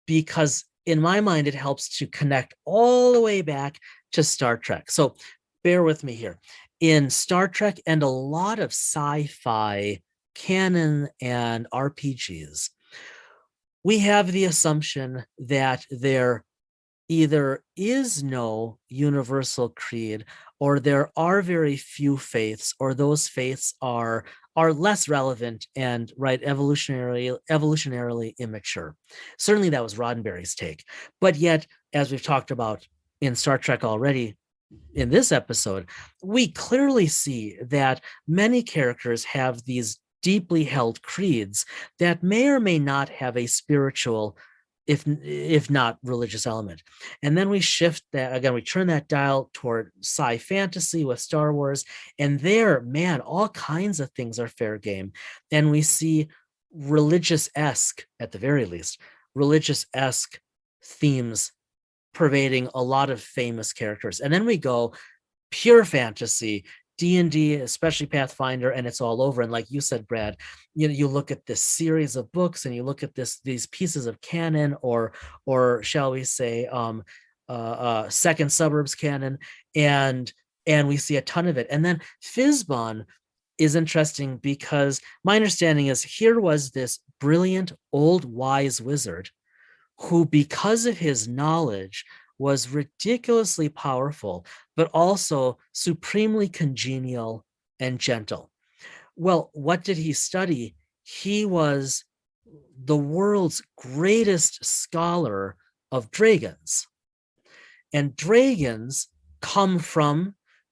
S2: because in my mind, it helps to connect all the way back to Star Trek. So bear with me here. In Star Trek and a lot of sci-fi canon and RPGs, we have the assumption that there either is no universal creed, or there are very few faiths, or those faiths are less relevant and evolutionarily immature. Certainly that was Roddenberry's take. But yet, as we've talked about in Star Trek already in this episode, we clearly see that many characters have these deeply held creeds that may or may not have a spiritual, if not religious element. And then we shift that again, we turn that dial toward sci fantasy with Star Wars, and there, man, all kinds of things are fair game. And we see religious-esque, at the very least, religious-esque themes pervading a lot of famous characters. And then we go pure fantasy, D&D, especially Pathfinder, and it's all over. And like you said, Brad, you look at this series of books, and you look at these pieces of canon, or shall we say, second suburbs canon, and we see a ton of it. And then Fizban is interesting because my understanding is here was this brilliant old wise wizard who, because of his knowledge, was ridiculously powerful, but also supremely congenial and gentle. Well, what did he study? He was the world's greatest scholar of dragons. And dragons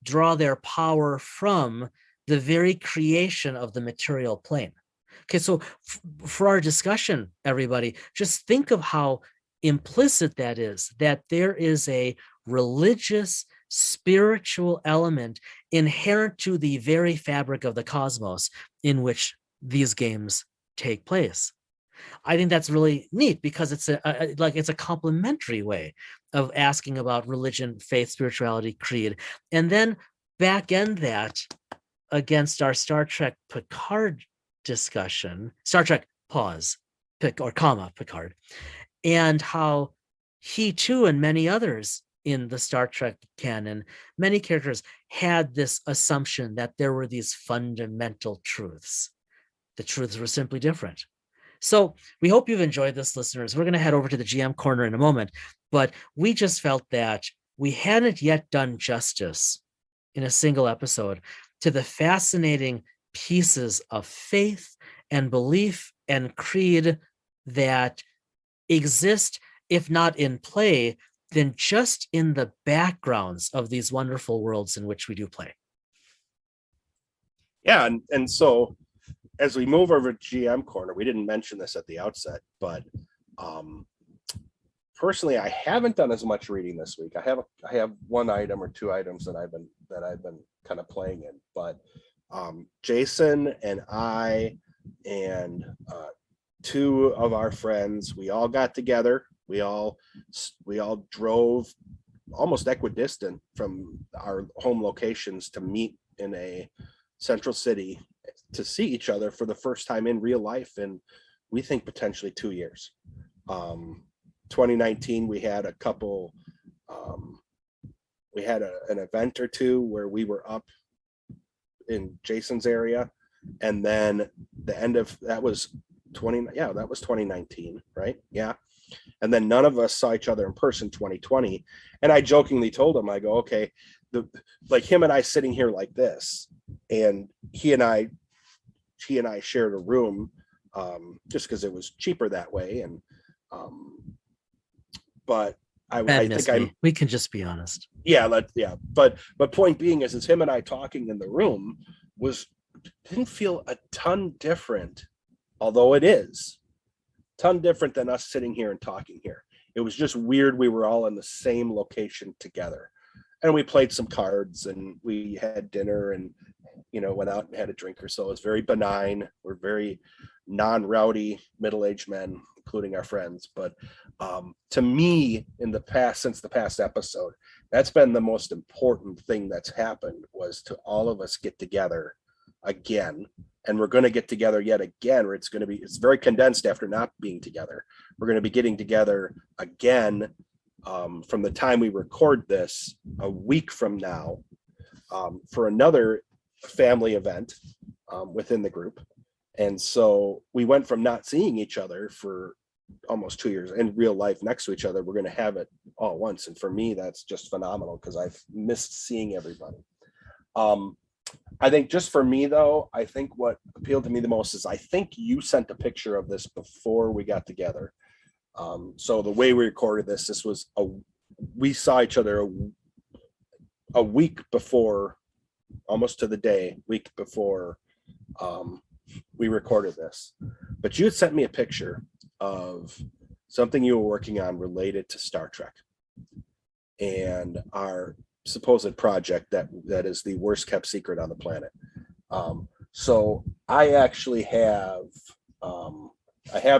S2: draw their power from the very creation of the material plane. Okay, so for our discussion, everybody, just think of how implicit that is, that there is a religious, spiritual element inherent to the very fabric of the cosmos in which these games take place. I think that's really neat because it's a complementary way of asking about religion, faith, spirituality, creed, and then back end that against our Star Trek Picard discussion, Star Trek Picard, and how he too, and many others in the Star Trek canon, many characters had this assumption that there were these fundamental truths. The truths were simply different. So we hope you've enjoyed this, listeners. We're going to head over to the GM corner in a moment, but we just felt that we hadn't yet done justice in a single episode to the fascinating pieces of faith and belief and creed that exist, if not in play, then just in the backgrounds of these wonderful worlds in which we do play.
S1: Yeah, and so as we move over to GM corner, we didn't mention this at the outset, but personally, I haven't done as much reading this week. I have one item or two items that I've been kind of playing in, but Jason and I and two of our friends, we all got together. We all drove almost equidistant from our home locations to meet in a central city to see each other for the first time in real life in, we think, potentially 2 years. 2019, we had a couple, we had an event or two where we were up in Jason's area, and then the end of that was 2019, right? Yeah. And then none of us saw each other in person 2020. And I jokingly told him, I go, okay, like him and I sitting here like this, and he and I shared a room just because it was cheaper that way. And but I think I'm.
S2: We can just be honest.
S1: Yeah, but point being is him and I talking in the room didn't feel a ton different, although it is ton different than us sitting here and talking here. It was just weird. We were all in the same location together, and we played some cards and we had dinner and went out and had a drink or so. It was very benign. We're very non-rowdy middle-aged men, including our friends. But to me, since the past episode, that's been the most important thing that's happened, was to all of us get together again. And we're going to get together yet again, where it's very condensed after not being together. We're going to be getting together again from the time we record this a week from now for another family event within the group. And so we went from not seeing each other for almost 2 years in real life next to each other. We're going to have it all at once. And for me, that's just phenomenal because I've missed seeing everybody. I think just for me, though, I think what appealed to me the most is I think you sent a picture of this before we got together. So the way we recorded this was we saw each other a week before, almost to the day, week before we recorded this. But you had sent me a picture of something you were working on related to Star Trek and our supposed project that is the worst kept secret on the planet. So I actually have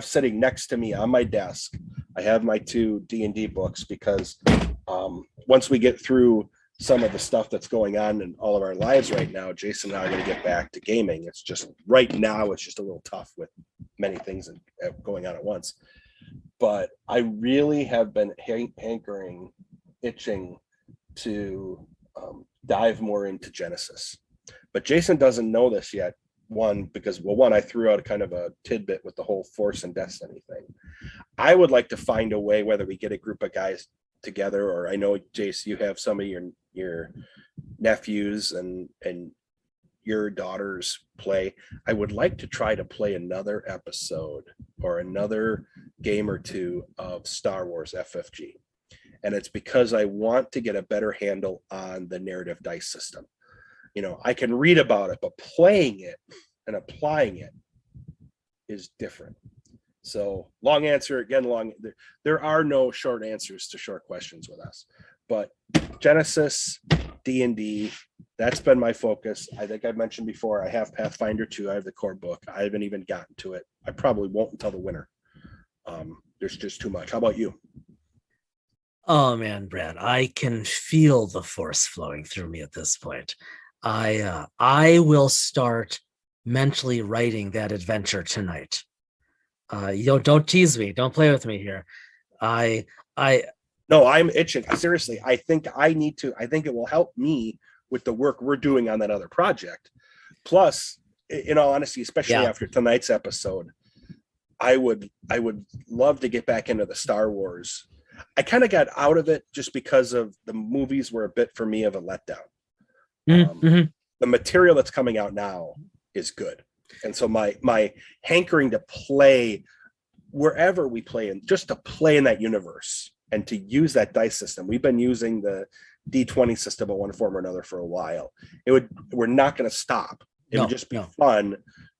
S1: sitting next to me on my desk, I have my 2 D&D books because once we get through some of the stuff that's going on in all of our lives right now, Jason and I are going to get back to gaming. It's just right now, it's just a little tough with many things going on at once. But I really have been itching to dive more into Genesis. But Jason doesn't know this yet. Because I threw out kind of a tidbit with the whole Force and Destiny thing. I would like to find a way, whether we get a group of guys together, or I know, Jace, you have some of your nephews and your daughters play. I would like to try to play another episode or another game or two of Star Wars FFG. And it's because I want to get a better handle on the narrative dice system. I can read about it, but playing it and applying it is different. So long answer again, there are no short answers to short questions with us, but Genesis, D&D, that's been my focus. I think I mentioned before, I have Pathfinder 2. I have the core book. I haven't even gotten to it. I probably won't until the winter. There's just too much. How about you?
S2: Oh man, Brad, I can feel the Force flowing through me at this point. I will start mentally writing that adventure tonight. Don't tease me. Don't play with me here.
S1: No, I'm itching. Seriously, I think it will help me with the work we're doing on that other project. Plus, in all honesty, especially after tonight's episode, I would love to get back into the Star Wars. I kind of got out of it just because of the movies were a bit for me of a letdown. The material that's coming out now is good. And so my hankering to play wherever we play in, just to play in that universe and to use that dice system. We've been using the D20 system of one form or another for a while. We're not going to stop. It would just be fun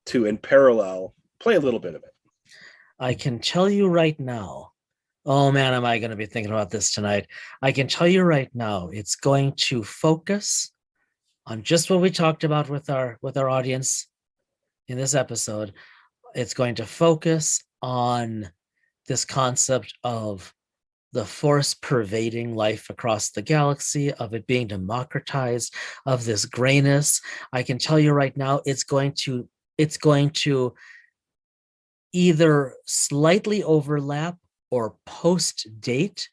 S1: to, in parallel, play a little bit of it.
S2: I can tell you right now, oh man, am I going to be thinking about this tonight? I can tell you right now, it's going to focus on just what we talked about with our audience in this episode. It's going to focus on this concept of the Force pervading life across the galaxy, of it being democratized, of this grayness. I can tell you right now, it's going to either slightly overlap or post-date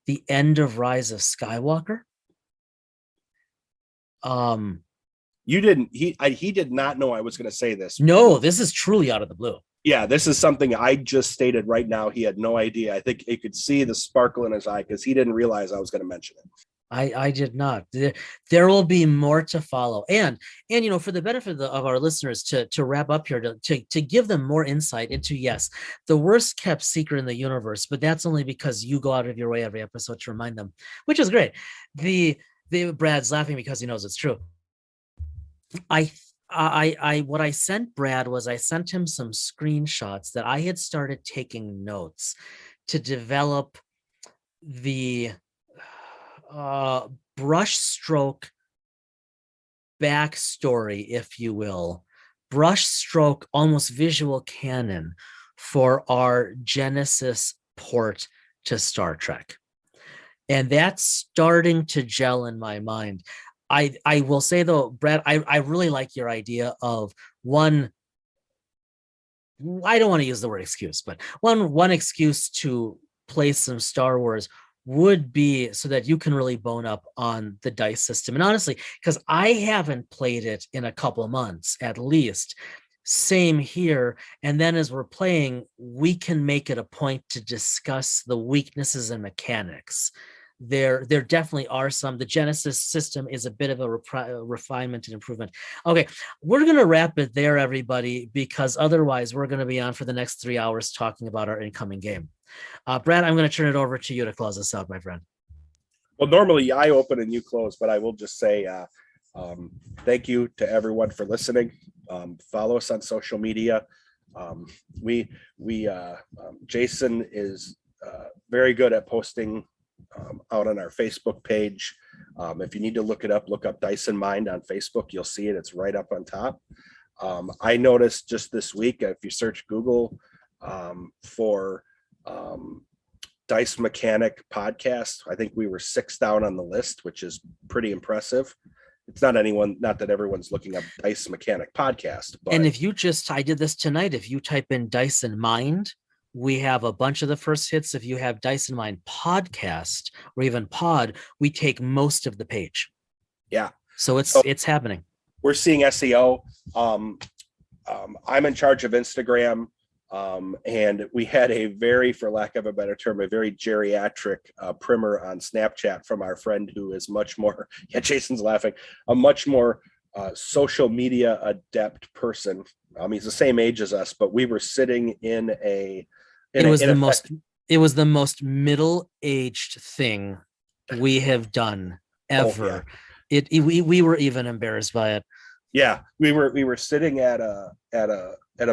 S2: the end of Rise of Skywalker.
S1: He did not know I was going to say this.
S2: No, this is truly out of the blue.
S1: Yeah, this is something I just stated right now. He had no idea. I think he could see the sparkle in his eye because he didn't realize I was going to mention it.
S2: I did not. There will be more to follow. And for the benefit of our listeners, to wrap up here, to give them more insight into, yes, the worst kept secret in the universe, but that's only because you go out of your way every episode to remind them, which is great. The Brad's laughing because he knows it's true. What I sent Brad was I sent him some screenshots that I had started taking notes to develop the brushstroke backstory, if you will, brushstroke almost visual canon for our Genesis port to Star Trek. And that's starting to gel in my mind. I will say though, Brad, I really like your idea of one. I don't want to use the word excuse, but one excuse to play some Star Wars would be so that you can really bone up on the dice system. And honestly, because I haven't played it in a couple months at least. Same here. And then as we're playing, we can make it a point to discuss the weaknesses and mechanics. There definitely are some. The Genesis system is a bit of a refinement and improvement. Okay, we're going to wrap it there, everybody, because otherwise we're going to be on for the next 3 hours talking about our incoming game. Brad, I'm going to turn it over to you to close us out, my friend.
S1: Well, normally I open and you close, but I will just say thank you to everyone for listening. Follow us on social media. Jason is very good at posting out on our Facebook page. If you need to look up Dice in Mind on Facebook, you'll see it. It's right up on top. I noticed just this week, if you search Google for Dice Mechanic podcast, I think we were 6 down on the list, which is pretty impressive. It's not that everyone's looking up Dice Mechanic podcast. But
S2: and if you I did this tonight, if you type in Dice in Mind, we have a bunch of the first hits. If you have Dice in Mind podcast or even pod, we take most of the page.
S1: Yeah.
S2: So it's happening.
S1: We're seeing SEO. I'm in charge of Instagram. And we had for lack of a better term, a very geriatric primer on Snapchat from our friend who is much more, Jason's laughing, a much more social media adept person. He's the same age as us, but we were sitting it
S2: was the most middle-aged thing we have done ever. Oh, yeah. We were even embarrassed by it.
S1: Yeah, we were sitting at a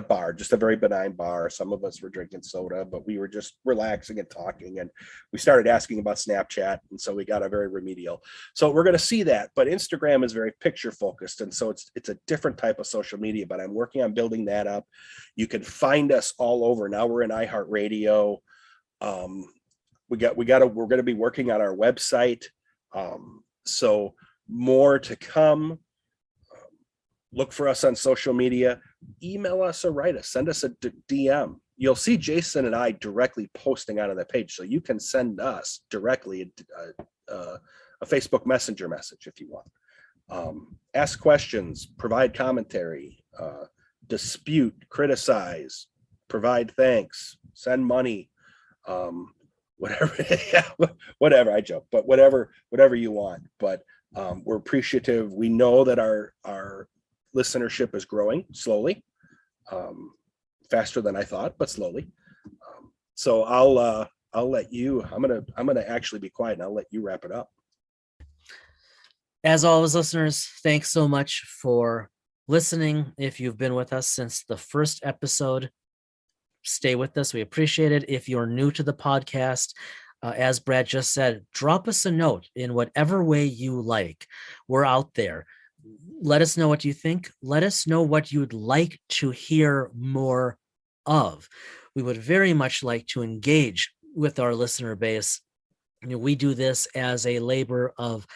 S1: bar, just a very benign bar. Some of us were drinking soda, but we were just relaxing and talking. And we started asking about Snapchat, and so we got a very remedial. So we're going to see that, but Instagram is very picture focused, and so it's a different type of social media. But I'm working on building that up. You can find us all over. Now we're in iHeartRadio. We're going to be working on our website. So more to come. Look for us on social media, email us or write us, send us a DM. You'll see Jason and I directly posting out on the page. So you can send us directly a Facebook Messenger message if you want. Ask questions, provide commentary, dispute, criticize, provide thanks, send money, whatever, I joke, but whatever you want. But we're appreciative. We know that our listenership is growing slowly, faster than I thought, but slowly. So I'll let you. I'm gonna actually be quiet and I'll let you wrap it up.
S2: As always, listeners, thanks so much for listening. If you've been with us since the first episode, stay with us. We appreciate it. If you're new to the podcast, as Brad just said, drop us a note in whatever way you like. We're out there. Let us know what you think. Let us know what you'd like to hear more of. We would very much like to engage with our listener base. We do this as a labor of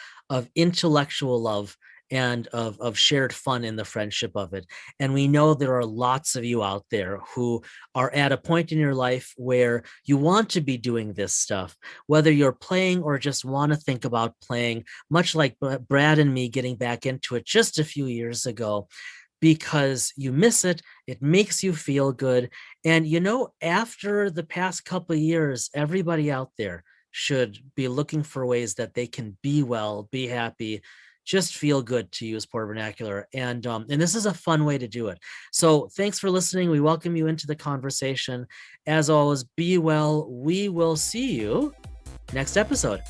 S2: intellectual love and of shared fun in the friendship of it. And we know there are lots of you out there who are at a point in your life where you want to be doing this stuff, whether you're playing or just want to think about playing, much like Brad and me getting back into it just a few years ago, because you miss it. It makes you feel good. And, after the past couple of years, everybody out there, should be looking for ways that they can be well, be happy, just feel good, to use poor vernacular. And this is a fun way to do it. So thanks for listening. We welcome you into the conversation. As always, be well. We will see you next episode.